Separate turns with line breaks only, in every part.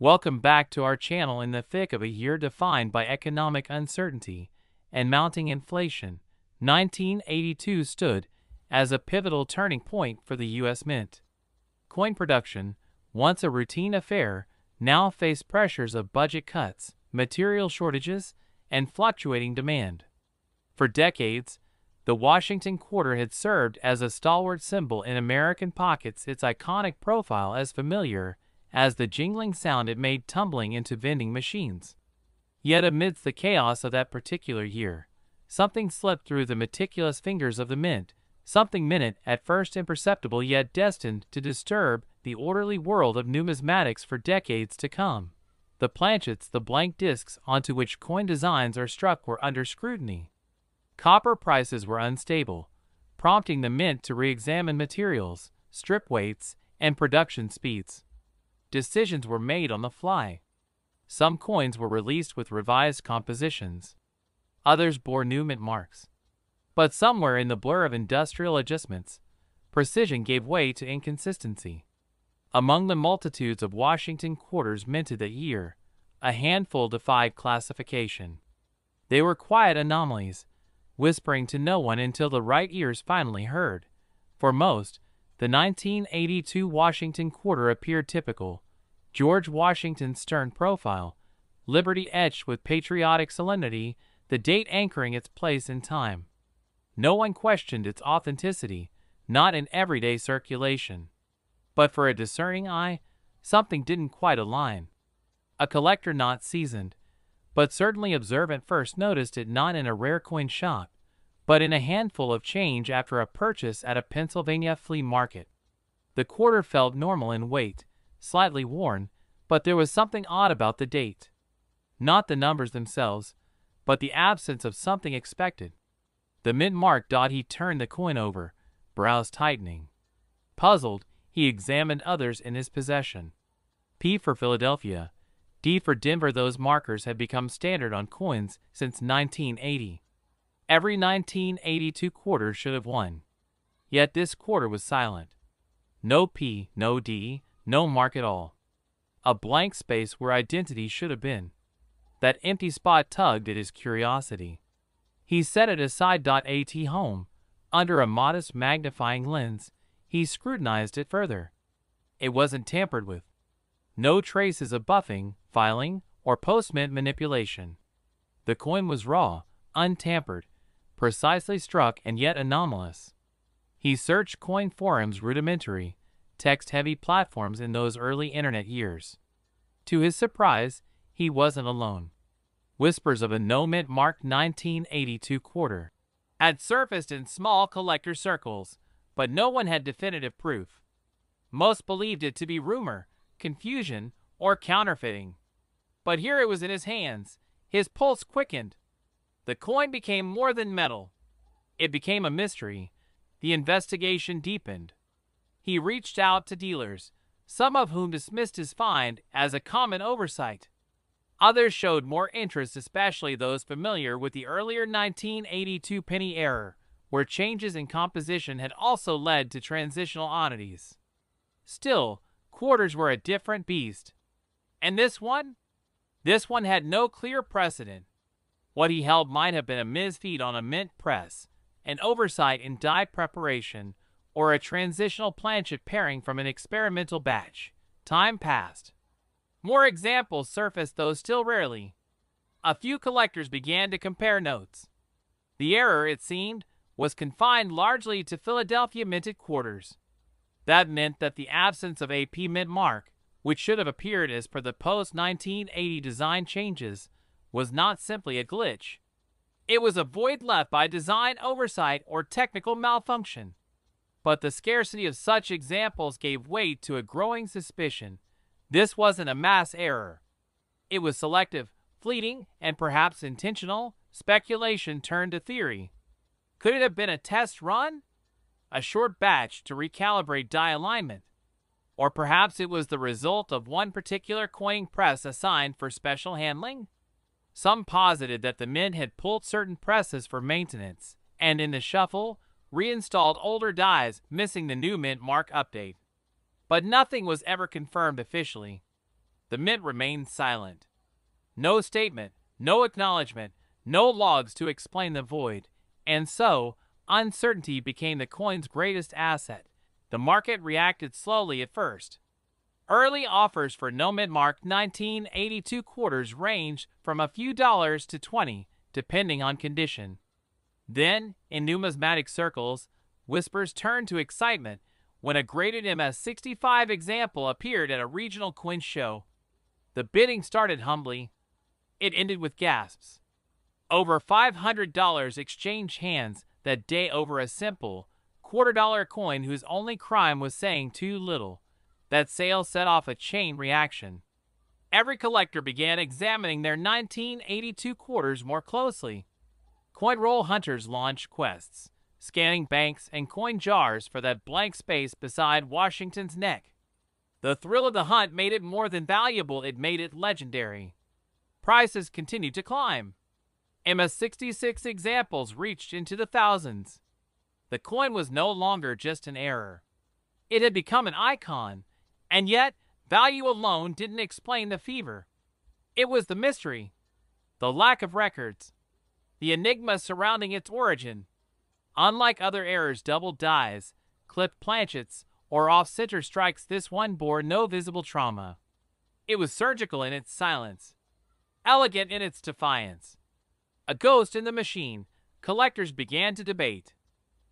Welcome back to our channel. In the thick of a year defined by economic uncertainty and mounting inflation, 1982 stood as a pivotal turning point for the U.S. Mint. Coin production, once a routine affair, now faced pressures of budget cuts, material shortages, and fluctuating demand. For decades, the Washington quarter had served as a stalwart symbol in American pockets, its iconic profile as familiar as the jingling sound it made tumbling into vending machines. Yet amidst the chaos of that particular year, something slipped through the meticulous fingers of the mint, something minute, at first imperceptible, yet destined to disturb the orderly world of numismatics for decades to come. The planchets, the blank discs onto which coin designs are struck, were under scrutiny. Copper prices were unstable, prompting the mint to re-examine materials, strip weights, and production speeds. Decisions were made on the fly. Some coins were released with revised compositions. Others bore new mint marks. But somewhere in the blur of industrial adjustments, precision gave way to inconsistency. Among the multitudes of Washington quarters minted that year, a handful defied classification. They were quiet anomalies, whispering to no one until the right ears finally heard. For most, the 1982 Washington quarter appeared typical. George Washington's stern profile, liberty etched with patriotic solemnity, the date anchoring its place in time. No one questioned its authenticity, not in everyday circulation. But for a discerning eye, something didn't quite align. A collector not seasoned, but certainly observant, first noticed it not in a rare coin shop, but in a handful of change after a purchase at a Pennsylvania flea market. The quarter felt normal in weight, slightly worn, but there was something odd about the date. Not the numbers themselves, but the absence of something expected. The mint mark. He turned the coin over, brows tightening. Puzzled, he examined others in his possession. P for Philadelphia, D for Denver. Those markers had become standard on coins since 1980. Every 1982 quarter should have one. Yet this quarter was silent. No P, no D, no mark at all. A blank space where identity should have been. That empty spot tugged at his curiosity. He set it aside. At home, under a modest magnifying lens, he scrutinized it further. It wasn't tampered with. No traces of buffing, filing, or post-mint manipulation. The coin was raw, untampered, precisely struck, and yet anomalous. He searched coin forums, rudimentary, text-heavy platforms in those early internet years. To his surprise, he wasn't alone. Whispers of a no-mint marked 1982 quarter had surfaced in small collector circles, but no one had definitive proof. Most believed it to be rumor, confusion, or counterfeiting. But here it was in his hands. His pulse quickened. The coin became more than metal. It became a mystery. The investigation deepened. He reached out to dealers, some of whom dismissed his find as a common oversight. Others showed more interest, especially those familiar with the earlier 1982 penny era, where changes in composition had also led to transitional oddities. Still, quarters were a different beast. And this one? This one had no clear precedent. What he held might have been a misfeed on a mint press, an oversight in die preparation, or a transitional planchet pairing from an experimental batch. Time passed. More examples surfaced, though still rarely. A few collectors began to compare notes. The error, it seemed, was confined largely to Philadelphia minted quarters. That meant that the absence of a P mint mark, which should have appeared as per the post-1980 design changes, was not simply a glitch. It was a void left by design oversight or technical malfunction. But the scarcity of such examples gave weight to a growing suspicion. This wasn't a mass error. It was selective, fleeting, and perhaps intentional. Speculation turned to theory. Could it have been a test run? A short batch to recalibrate die alignment? Or perhaps it was the result of one particular coining press assigned for special handling? Some posited that the mint had pulled certain presses for maintenance, and in the shuffle, reinstalled older dies, missing the new mint mark update. But nothing was ever confirmed officially. The mint remained silent. No statement, no acknowledgement, no logs to explain the void, and so uncertainty became the coin's greatest asset. The market reacted slowly at first. Early offers for no mint mark 1982 quarters ranged from a few dollars to 20, depending on condition. Then, in numismatic circles, whispers turned to excitement when a graded MS-65 example appeared at a regional coin show. The bidding started humbly. It ended with gasps. Over $500 exchanged hands that day over a simple, $quarter coin whose only crime was saying too little. That sale set off a chain reaction. Every collector began examining their 1982 quarters more closely. Coin roll hunters launched quests, scanning banks and coin jars for that blank space beside Washington's neck. The thrill of the hunt made it more than valuable, it made it legendary. Prices continued to climb. MS-66 examples reached into the thousands. The coin was no longer just an error. It had become an icon, and yet value alone didn't explain the fever. It was the mystery, the lack of records, the enigma surrounding its origin. Unlike other errors, double dies, clipped planchets, or off-center strikes, this one bore no visible trauma. It was surgical in its silence, elegant in its defiance. A ghost in the machine, collectors began to debate.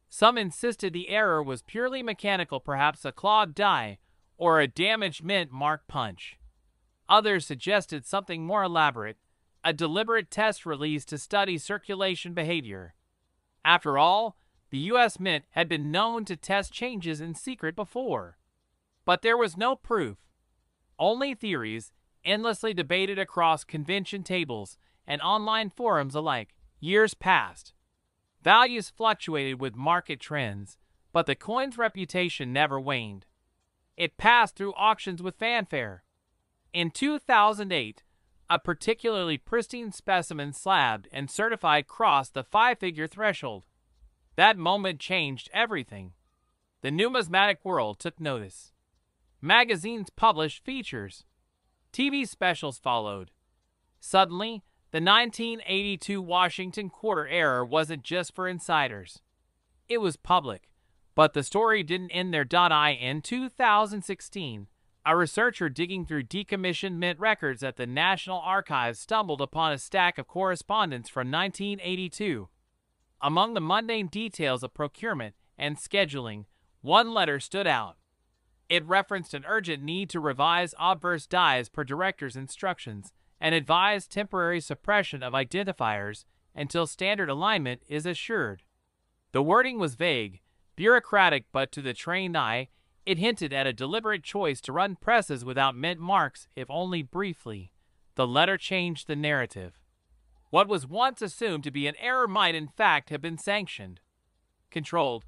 Some insisted the error was purely mechanical, perhaps a clawed die or a damaged mint mark punch. Others suggested something more elaborate, a deliberate test release to study circulation behavior. After all, the U.S. Mint had been known to test changes in secret before. But there was no proof. Only theories, endlessly debated across convention tables and online forums alike. Years passed. Values fluctuated with market trends, but the coin's reputation never waned. It passed through auctions with fanfare. In 2008, a particularly pristine specimen slabbed and certified crossed the five-figure threshold. That moment changed everything. The numismatic world took notice. Magazines published features. TV specials followed. Suddenly, the 1982 Washington quarter error wasn't just for insiders. It was public, but the story didn't end there. In 2016, a researcher digging through decommissioned mint records at the National Archives stumbled upon a stack of correspondence from 1982. Among the mundane details of procurement and scheduling, one letter stood out. It referenced an urgent need to revise obverse dies per director's instructions and advised temporary suppression of identifiers until standard alignment is assured. The wording was vague, bureaucratic, but to the trained eye, it hinted at a deliberate choice to run presses without mint marks, if only briefly. The letter changed the narrative. What was once assumed to be an error might in fact have been sanctioned, controlled.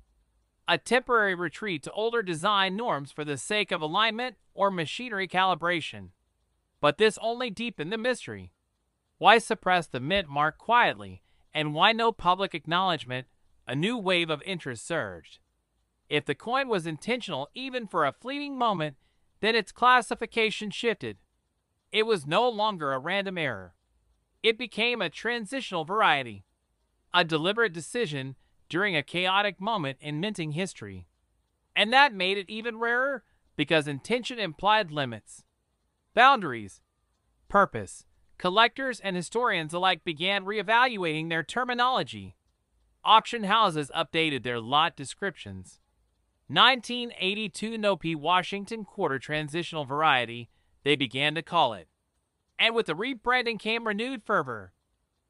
A temporary retreat to older design norms for the sake of alignment or machinery calibration. But this only deepened the mystery. Why suppress the mint mark quietly, and why no public acknowledgement? A new wave of interest surged. If the coin was intentional even for a fleeting moment, then its classification shifted. It was no longer a random error. It became a transitional variety, a deliberate decision during a chaotic moment in minting history. And that made it even rarer because intention implied limits, boundaries, purpose. Collectors and historians alike began reevaluating their terminology. Auction houses updated their lot descriptions. 1982 Nopi Washington quarter transitional variety, they began to call it. And with the rebranding came renewed fervor.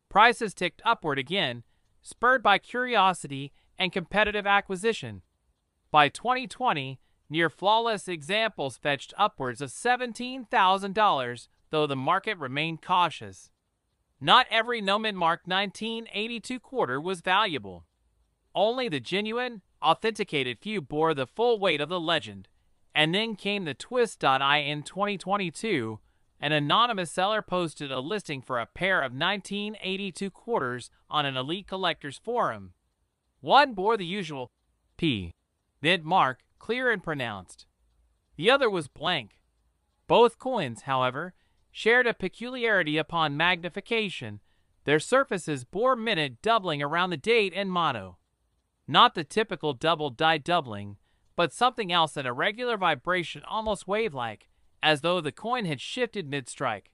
Prices ticked upward again, spurred by curiosity and competitive acquisition. By 2020, near-flawless examples fetched upwards of $17,000, though the market remained cautious. Not every no-mint mark 1982 quarter was valuable. Only the genuine, authenticated few bore the full weight of the legend. And then came the twist. In 2022, an anonymous seller posted a listing for a pair of 1982 quarters on an elite collectors forum. One bore the usual P mint mark, clear and pronounced. The other was blank. Both coins, however, shared a peculiarity upon magnification. Their surfaces bore minute doubling around the date and motto. Not the typical double-die doubling, but something else at a regular vibration almost wave-like, as though the coin had shifted mid-strike.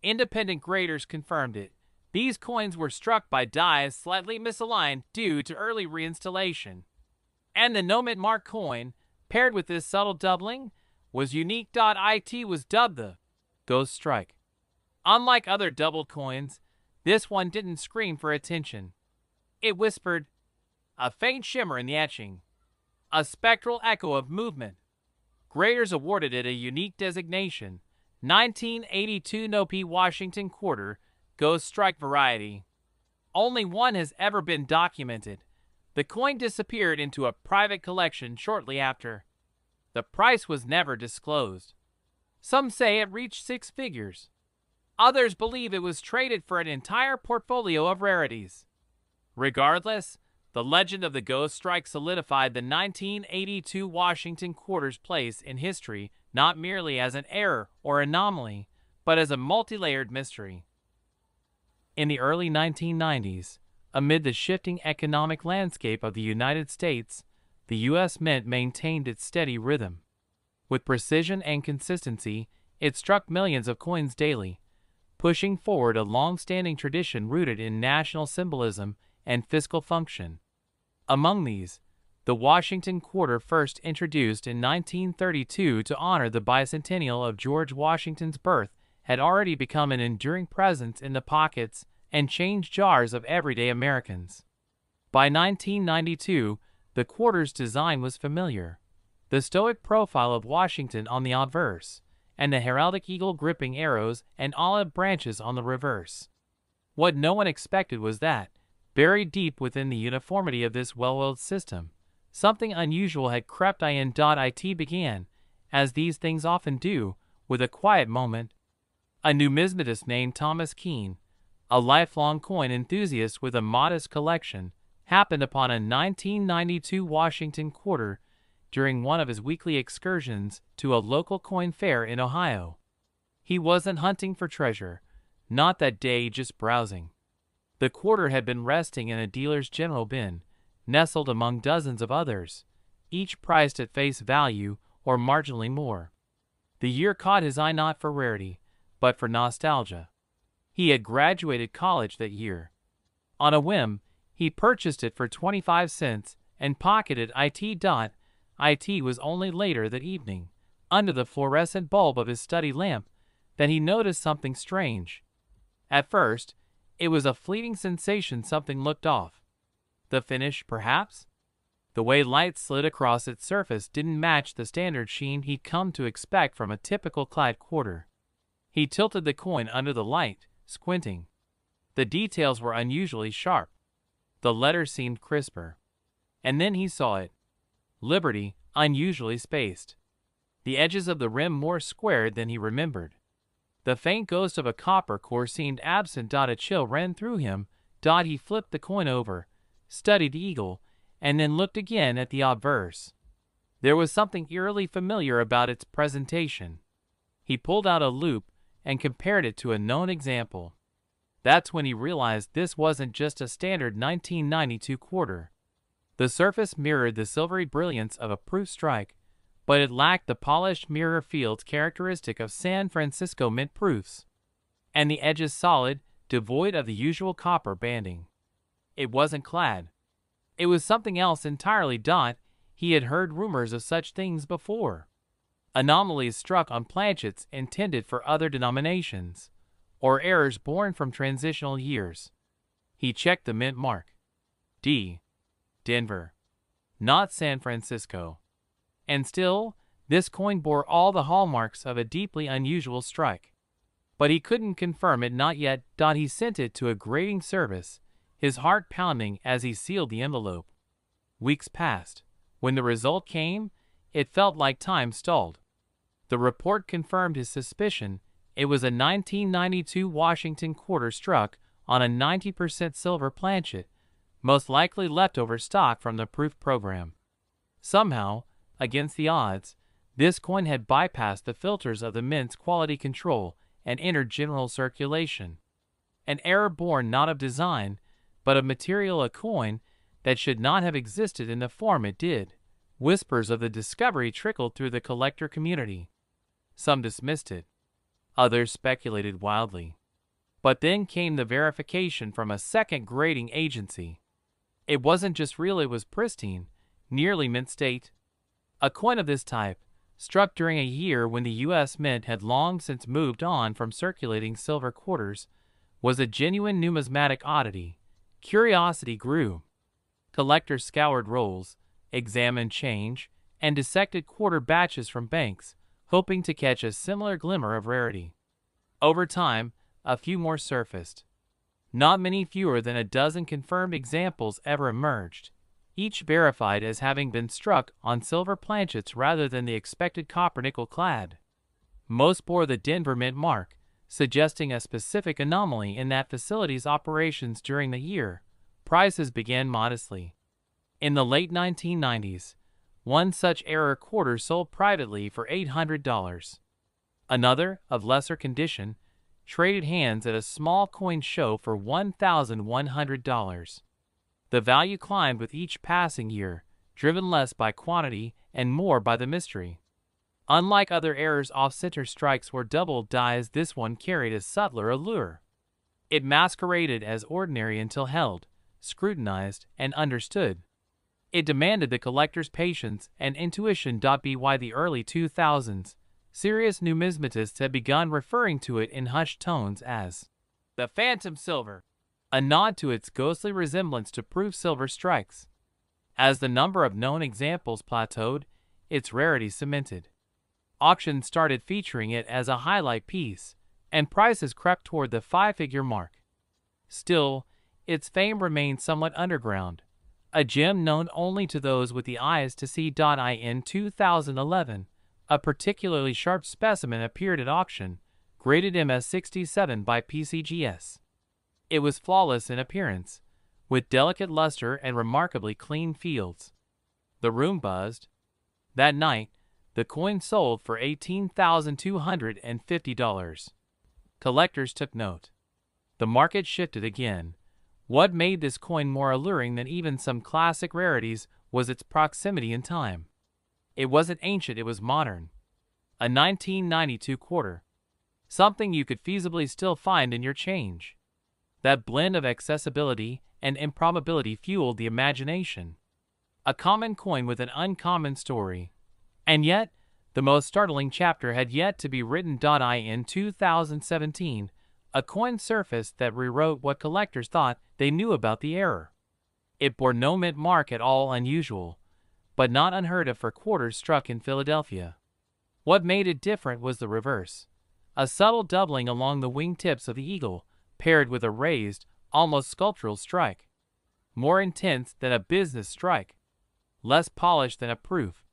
Independent graders confirmed it. These coins were struck by dies slightly misaligned due to early reinstallation. And the Numismatic coin, paired with this subtle doubling, was unique. It was dubbed the Ghost Strike. Unlike other doubled coins, this one didn't scream for attention. It whispered, a faint shimmer in the etching, a spectral echo of movement. Graders awarded it a unique designation, 1982 NOP Washington Quarter Ghost Strike variety. Only one has ever been documented. The coin disappeared into a private collection shortly after. The price was never disclosed. Some say it reached 6 figures. Others believe it was traded for an entire portfolio of rarities. Regardless, the legend of the Ghost Strike solidified the 1982 Washington Quarter's place in history not merely as an error or anomaly, but as a multi-layered mystery. In the early 1990s, amid the shifting economic landscape of the United States, the U.S. Mint maintained its steady rhythm. With precision and consistency, it struck millions of coins daily, pushing forward a long-standing tradition rooted in national symbolism and fiscal function. Among these, the Washington Quarter, first introduced in 1932 to honor the bicentennial of George Washington's birth, had already become an enduring presence in the pockets and change jars of everyday Americans. By 1992, the quarter's design was familiar. The stoic profile of Washington on the obverse, and the heraldic eagle gripping arrows and olive branches on the reverse. What no one expected was that, buried deep within the uniformity of this well-oiled system, something unusual had crept in. It began, as these things often do, with a quiet moment. A numismatist named Thomas Keene, a lifelong coin enthusiast with a modest collection, happened upon a 1992 Washington Quarter during one of his weekly excursions to a local coin fair in Ohio. He wasn't hunting for treasure, not that day, just browsing. The quarter had been resting in a dealer's general bin, nestled among dozens of others, each priced at face value or marginally more. The year caught his eye not for rarity, but for nostalgia. He had graduated college that year. On a whim, he purchased it for 25 cents and pocketed it. It was only later that evening, under the fluorescent bulb of his study lamp, that he noticed something strange. At first, it was a fleeting sensation, something looked off. The finish, perhaps? The way light slid across its surface didn't match the standard sheen he'd come to expect from a typical clad quarter. He tilted the coin under the light, squinting. The details were unusually sharp. The letters seemed crisper. And then he saw it. Liberty, unusually spaced. The edges of the rim more squared than he remembered. The faint ghost of a copper core seemed absent. A chill ran through him. He flipped the coin over, studied the eagle, and then looked again at the obverse. There was something eerily familiar about its presentation. He pulled out a loop and compared it to a known example. That's when he realized this wasn't just a standard 1992 quarter. The surface mirrored the silvery brilliance of a proof strike, but it lacked the polished mirror fields characteristic of San Francisco mint proofs, and the edges solid, devoid of the usual copper banding. It wasn't clad. It was something else entirely. He had heard rumors of such things before. Anomalies struck on planchets intended for other denominations, or errors born from transitional years. He checked the mint mark. D. Denver. Not San Francisco. And still, this coin bore all the hallmarks of a deeply unusual strike. But he couldn't confirm it, not yet. He sent it to a grading service, his heart pounding as he sealed the envelope. Weeks passed. When the result came, it felt like time stalled. The report confirmed his suspicion. It was a 1992 Washington Quarter struck on a 90% silver planchet, most likely leftover stock from the proof program. Somehow, against the odds, This coin had bypassed the filters of the mint's quality control and entered general circulation. An error born not of design, but of material, a coin that should not have existed in the form it did. Whispers of the discovery trickled through the collector community. Some dismissed it. Others speculated wildly. But then came the verification from a second grading agency. It wasn't just real, it was pristine, nearly mint state. A coin of this type, struck during a year when the U.S. Mint had long since moved on from circulating silver quarters, was a genuine numismatic oddity. Curiosity grew. Collectors scoured rolls, examined change, and dissected quarter batches from banks, hoping to catch a similar glimmer of rarity. Over time, a few more surfaced. Not many fewer than a dozen confirmed examples ever emerged, each verified as having been struck on silver planchets rather than the expected copper-nickel clad. Most bore the Denver Mint mark, suggesting a specific anomaly in that facility's operations during the year. Prices began modestly. In the late 1990s, one such error quarter sold privately for $800. Another, of lesser condition, traded hands at a small coin show for $1,100. The value climbed with each passing year, driven less by quantity and more by the mystery. Unlike other errors, off-center strikes were double dies, this one carried a subtler allure. It masqueraded as ordinary until held, scrutinized, and understood. It demanded the collector's patience and intuition. By the early 2000s, serious numismatists had begun referring to it in hushed tones as the phantom silver, a nod to its ghostly resemblance to proof silver strikes. As the number of known examples plateaued, its rarity cemented. Auctions started featuring it as a highlight piece, and prices crept toward the five-figure mark. Still, its fame remained somewhat underground, a gem known only to those with the eyes to see. In 2011, a particularly sharp specimen appeared at auction, graded MS67 by PCGS. It was flawless in appearance, with delicate luster and remarkably clean fields. The room buzzed. That night, the coin sold for $18,250. Collectors took note. The market shifted again. What made this coin more alluring than even some classic rarities was its proximity in time. It wasn't ancient, it was modern. A 1992 quarter. Something you could feasibly still find in your change. That blend of accessibility and improbability fueled the imagination. A common coin with an uncommon story. And yet, the most startling chapter had yet to be written. In 2017, a coin surfaced that rewrote what collectors thought they knew about the error. It bore no mint mark, at all unusual, but not unheard of for quarters struck in Philadelphia. What made it different was the reverse. A subtle doubling along the wingtips of the eagle, paired with a raised, almost sculptural strike. More intense than a business strike. Less polished than a proof.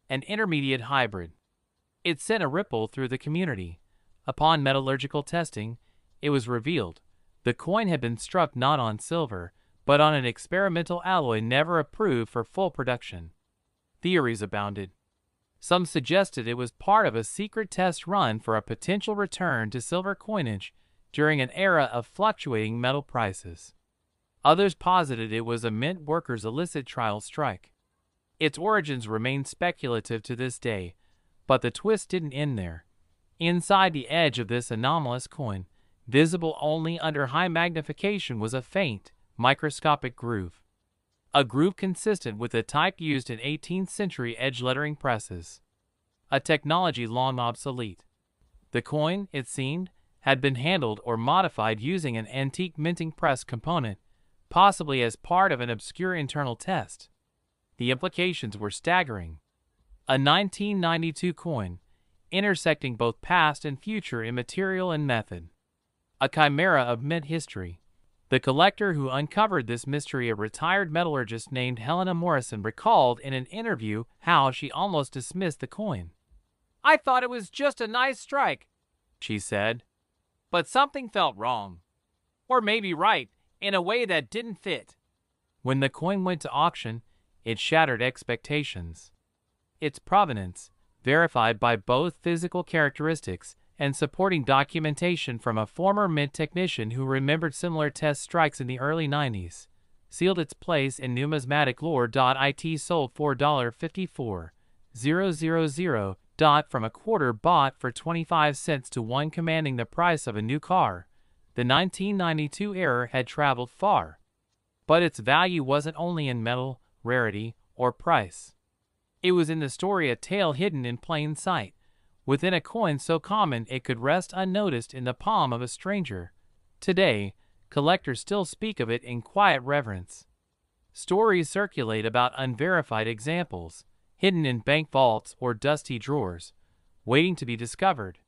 An intermediate hybrid. It sent a ripple through the community. Upon metallurgical testing, it was revealed the coin had been struck not on silver, but on an experimental alloy never approved for full production. Theories abounded. Some suggested it was part of a secret test run for a potential return to silver coinage during an era of fluctuating metal prices. Others posited it was a mint workers' illicit trial strike. Its origins remain speculative to this day, but the twist didn't end there. Inside the edge of this anomalous coin, visible only under high magnification, was a faint, microscopic groove. A groove consistent with the type used in 18th century edge lettering presses. A technology long obsolete. The coin, it seemed, had been handled or modified using an antique minting press component, possibly as part of an obscure internal test. The implications were staggering. A 1992 coin, intersecting both past and future in material and method. A chimera of mint history. The collector who uncovered this mystery, a retired metallurgist named Helena Morrison, recalled in an interview how she almost dismissed the coin. "I thought it was just a nice strike," she said. "But something felt wrong. Or maybe right, in a way that didn't fit." When the coin went to auction, it shattered expectations. Its provenance, verified by both physical characteristics and supporting documentation from a former mint technician who remembered similar test strikes in the early 90s, sealed its place in numismatic lore.it. Sold for $54,000 from a quarter, bought for 25 cents to one, commanding the price of a new car. The 1992 error had traveled far. But its value wasn't only in metal, rarity, or price. It was in the story, a tale hidden in plain sight, within a coin so common it could rest unnoticed in the palm of a stranger. Today, collectors still speak of it in quiet reverence. Stories circulate about unverified examples, hidden in bank vaults or dusty drawers, waiting to be discovered.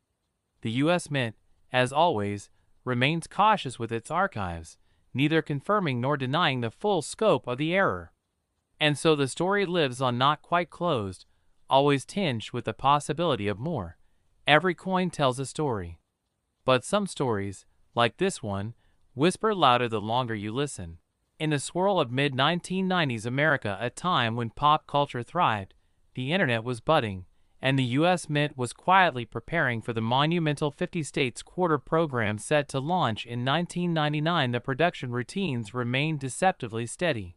The U.S. Mint, as always, remains cautious with its archives, neither confirming nor denying the full scope of the error. And so the story lives on, not quite closed, always tinged with the possibility of more. Every coin tells a story. But some stories, like this one, whisper louder the longer you listen. In the swirl of mid-1990s America, a time when pop culture thrived, the internet was budding, and the U.S. Mint was quietly preparing for the monumental 50 states quarter program set to launch in 1999. The production routines remained deceptively steady.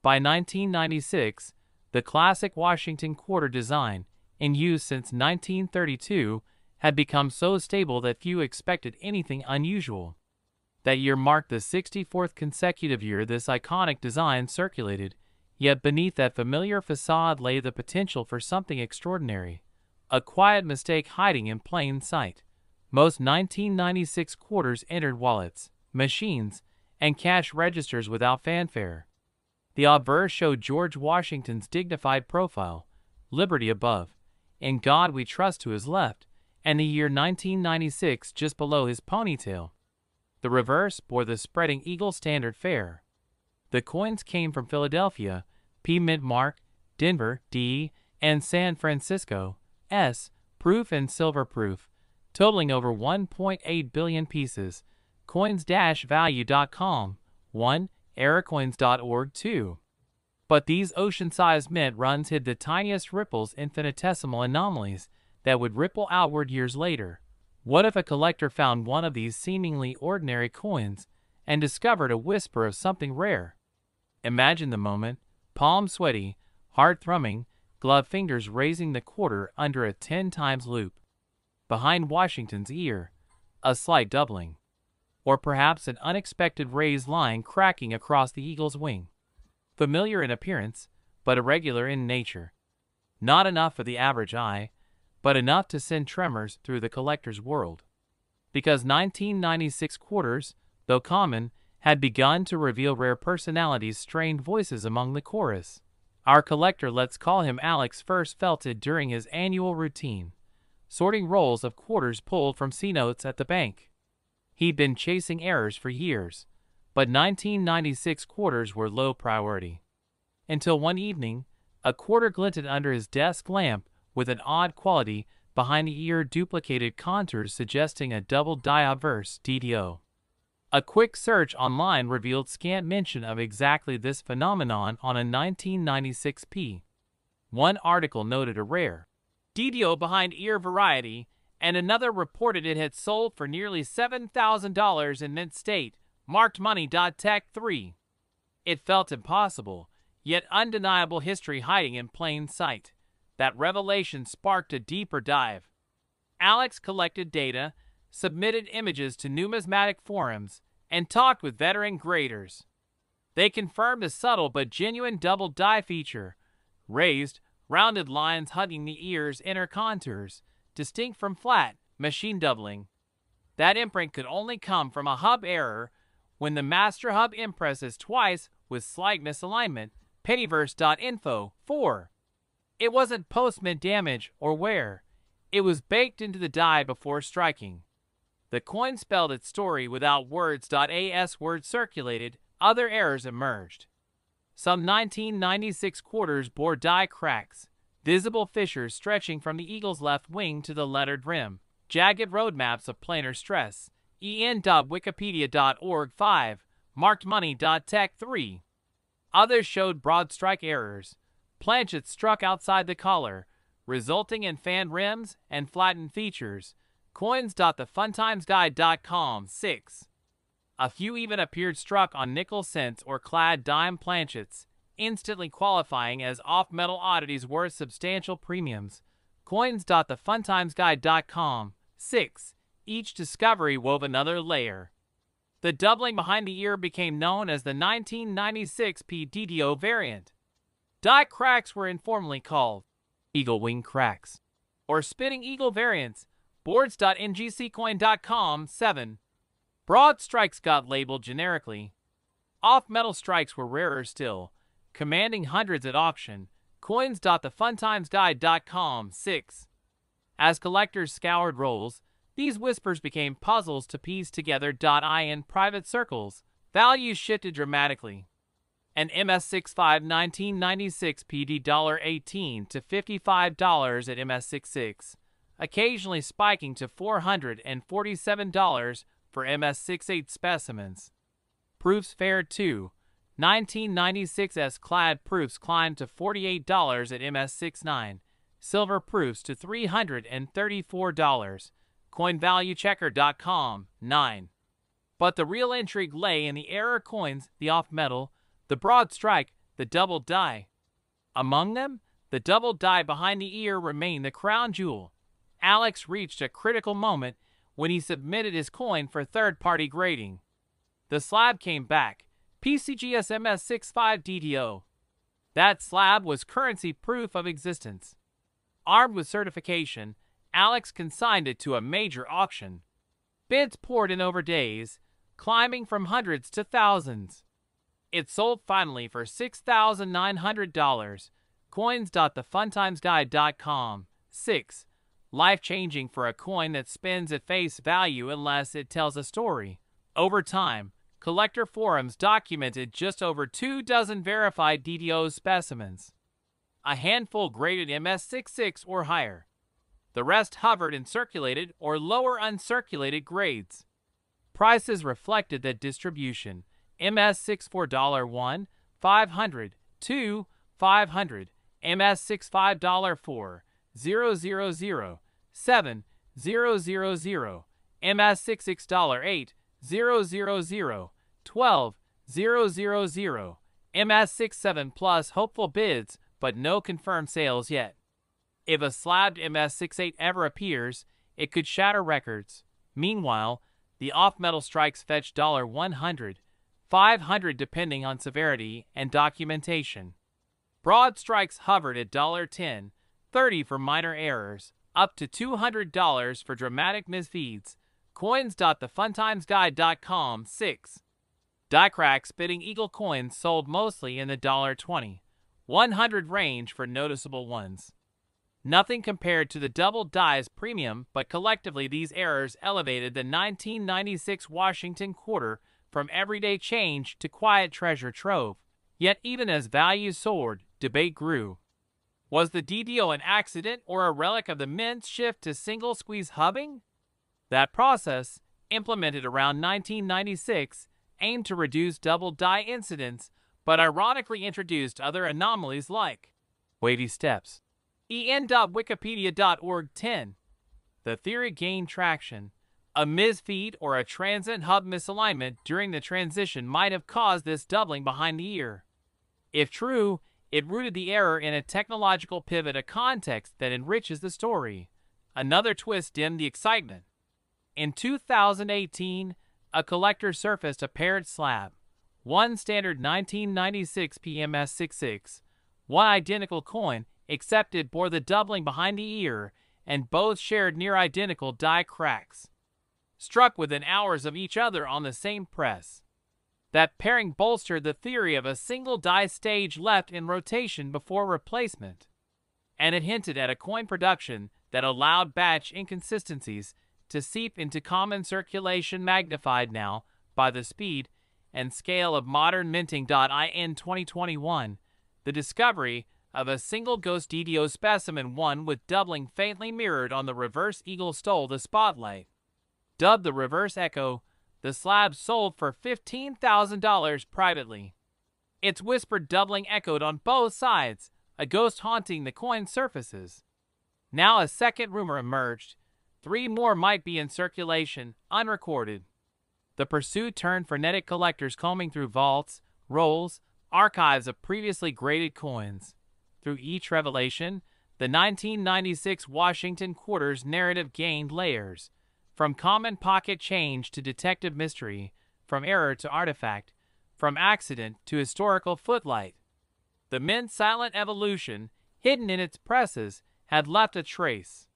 By 1996, the classic Washington quarter design, in use since 1932, had become so stable that few expected anything unusual. That year marked the 64th consecutive year this iconic design circulated, yet beneath that familiar facade lay the potential for something extraordinary, a quiet mistake hiding in plain sight. Most 1996 quarters entered wallets, machines, and cash registers without fanfare. The obverse showed George Washington's dignified profile, liberty above, "In God we trust" to his left, and the year 1996 just below his ponytail. The reverse bore the spreading eagle standard fare. The coins came from Philadelphia, P. Mint Mark, Denver, D., and San Francisco, S. Proof and silver proof, totaling over 1.8 billion pieces. Coins-value.com, 1. Errorcoins.org, 2. But these ocean-sized mint runs hid the tiniest ripples, infinitesimal anomalies that would ripple outward years later. What if a collector found one of these seemingly ordinary coins and discovered a whisper of something rare? Imagine the moment, palm sweaty, heart thrumming, gloved fingers raising the quarter under a 10 times loop. Behind Washington's ear, a slight doubling. Or perhaps an unexpected raised line cracking across the eagle's wing. Familiar in appearance, but irregular in nature. Not enough for the average eye, but enough to send tremors through the collector's world. Because 1996 quarters, though common, had begun to reveal rare personalities, strained voices among the chorus. Our collector, let's call him Alex, first felt it during his annual routine, sorting rolls of quarters pulled from C-notes at the bank. He'd been chasing errors for years, but 1996 quarters were low priority. Until one evening, a quarter glinted under his desk lamp with an odd quality behind the ear, duplicated contours suggesting a double die obverse DDO. A quick search online revealed scant mention of exactly this phenomenon on a 1996 P. One article noted a rare DDO behind ear variety, and another reported it had sold for nearly $7,000 in mint state, marked money.tech 3. It felt impossible, yet undeniable history hiding in plain sight. That revelation sparked a deeper dive. Alex collected data, submitted images to numismatic forums, and talked with veteran graders. They confirmed the subtle but genuine double die feature, raised, rounded lines hugging the ear's inner contours, distinct from flat, machine doubling. That imprint could only come from a hub error when the master hub impresses twice with slight misalignment. Pennyverse.info, 4. It wasn't post-mint damage or wear. It was baked into the die before striking. The coin spelled its story without words. As word circulated, other errors emerged. Some 1996 quarters bore die cracks, visible fissures stretching from the eagle's left wing to the lettered rim, jagged roadmaps of planar stress. en.wikipedia.org, 5, marked money.tech 3. Others showed broad strike errors, planchets struck outside the collar, resulting in fan rims and flattened features. Coins.thefuntimesguide.com 6. A few even appeared struck on nickel cents or clad dime planchets, instantly qualifying as off-metal oddities worth substantial premiums. Coins.thefuntimesguide.com 6. Each discovery wove another layer. The doubling behind the ear became known as the 1996 PDDO variant. Die cracks were informally called eagle wing cracks or spitting eagle variants. Boards.ngccoin.com 7. Broad strikes got labeled generically. Off-metal strikes were rarer still, commanding hundreds at auction. Coins.thefuntimesguide.com 6. As collectors scoured rolls, these whispers became puzzles to piece together. In private circles, values shifted dramatically. An MS65 1996 PD $18 to $55 at MS66, occasionally spiking to $447 for MS68 specimens. Proofs fared too. 1996's clad proofs climbed to $48 at MS69, silver proofs to $334. CoinValueChecker.com 9. But the real intrigue lay in the error coins, the off-metal, the broad strike, the double die. Among them, the double die behind the ear remained the crown jewel. Alex reached a critical moment when he submitted his coin for third-party grading. The slab came back, PCGS MS65 DDO. That slab was currency proof of existence. Armed with certification, Alex consigned it to a major auction. Bids poured in over days, climbing from hundreds to thousands. It sold finally for $6,900. Coins.thefuntimesguide.com 6. Life-changing for a coin that spins at face value unless it tells a story. Over time, collector forums documented just over 24 verified DDO specimens. A handful graded MS66 or higher. The rest hovered in circulated or lower uncirculated grades. Prices reflected that distribution. MS64 $1, 500, 2, 500, MS65 4, 000, 7, 000, MS66 8, 000, 12, 000, MS67 plus hopeful bids, but no confirmed sales yet. If a slabbed MS68 ever appears, it could shatter records. Meanwhile, the off-metal strikes fetch $100, $500 depending on severity and documentation. Broad strikes hovered at $10, $30 for minor errors, up to $200 for dramatic misfeeds. Coins.thefuntimesguide.com 6. Die crack spitting eagle coins sold mostly in the $20, $100 range for noticeable ones. Nothing compared to the double die's premium, but collectively these errors elevated the 1996 Washington quarter from everyday change to quiet treasure trove. Yet even as values soared, debate grew. Was the DDO an accident or a relic of the mint's shift to single squeeze hubbing? That process, implemented around 1996, aimed to reduce double die incidents, but ironically introduced other anomalies like wavy steps. en.wikipedia.org 10. The theory gained traction. A misfeed or a transient hub misalignment during the transition might have caused this doubling behind the ear. If true, it rooted the error in a technological pivot, a context that enriches the story. Another twist dimmed the excitement. In 2018, a collector surfaced a paired slab, one standard 1996 PMS66, one identical coin, except it bore the doubling behind the ear, and both shared near-identical die cracks, struck within hours of each other on the same press. That pairing bolstered the theory of a single die stage left in rotation before replacement, and it hinted at a coin production that allowed batch inconsistencies to seep into common circulation, magnified now by the speed and scale of modern minting. In 2021, the discovery of a single ghost DDO specimen, one with doubling faintly mirrored on the reverse eagle, stole the spotlight. Dubbed the Reverse Echo, the slab sold for $15,000 privately. Its whispered doubling echoed on both sides, a ghost haunting the coin surfaces. Now a second rumor emerged. 3 more might be in circulation, unrecorded. The pursuit turned frenetic collectors combing through vaults, rolls, archives of previously graded coins. Through each revelation, the 1996 Washington Quarter's narrative gained layers, from common pocket change to detective mystery, from error to artifact, from accident to historical footlight. The mint's silent evolution, hidden in its presses, had left a trace.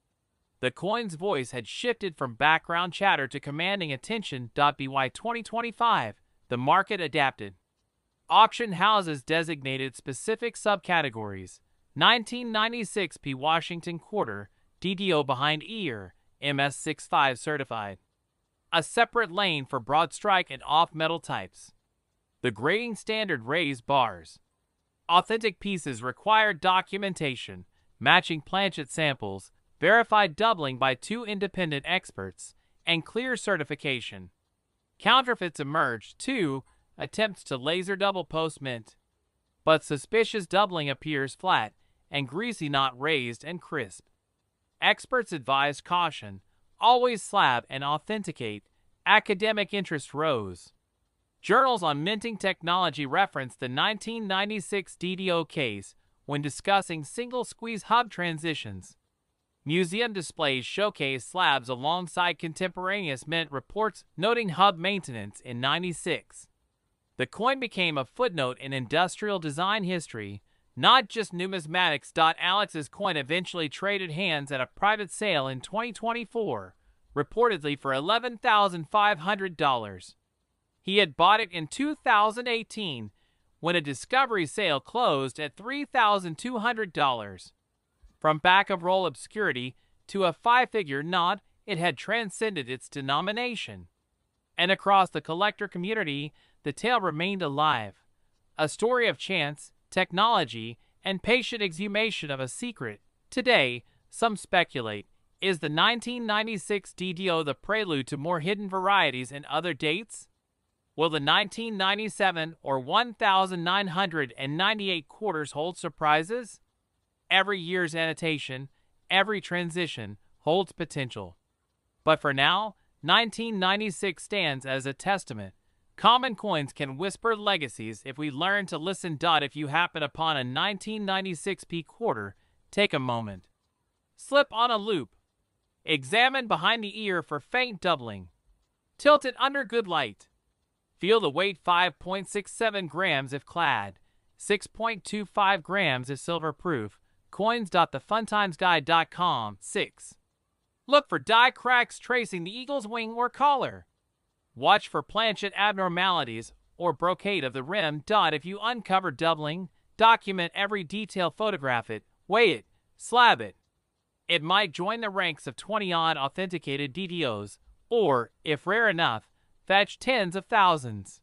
The coin's voice had shifted from background chatter to commanding attention. By 2025, the market adapted. Auction houses designated specific subcategories. 1996 P. Washington Quarter, DDO behind ear, MS65 certified. A separate lane for broad strike and off-metal types. The grading standard raised bars. Authentic pieces required documentation, matching planchet samples, verified doubling by 2 independent experts, and clear certification. Counterfeits emerged, too, attempts to laser double post mint. But suspicious doubling appears flat and greasy, not raised and crisp. Experts advised caution, always slab and authenticate. Academic interest rose. Journals on minting technology referenced the 1996 DDO case when discussing single-squeeze hub transitions. Museum displays showcase slabs alongside contemporaneous mint reports noting hub maintenance in '96. The coin became a footnote in industrial design history, not just numismatics. Alex's coin eventually traded hands at a private sale in 2024, reportedly for $11,500. He had bought it in 2018 when a discovery sale closed at $3,200. From back-of-roll obscurity to a 5-figure nod, it had transcended its denomination. And across the collector community, the tale remained alive. A story of chance, technology, and patient exhumation of a secret. Today, some speculate, is the 1996 DDO the prelude to more hidden varieties and other dates? Will the 1997 or 1998 quarters hold surprises? Every year's annotation, every transition, holds potential. But for now, 1996 stands as a testament. Common coins can whisper legacies if we learn to listen. If you happen upon a 1996 P quarter, take a moment. Slip on a loop. Examine behind the ear for faint doubling. Tilt it under good light. Feel the weight. 5.67 grams if clad, 6.25 grams if silver proof. Coins.thefuntimesguide.com. 6. Look for die cracks tracing the eagle's wing or collar. Watch for planchet abnormalities or brocade of the rim. If you uncover doubling, document every detail, photograph it, weigh it, slab it. It might join the ranks of 20-odd authenticated DDOs, or, if rare enough, fetch tens of thousands.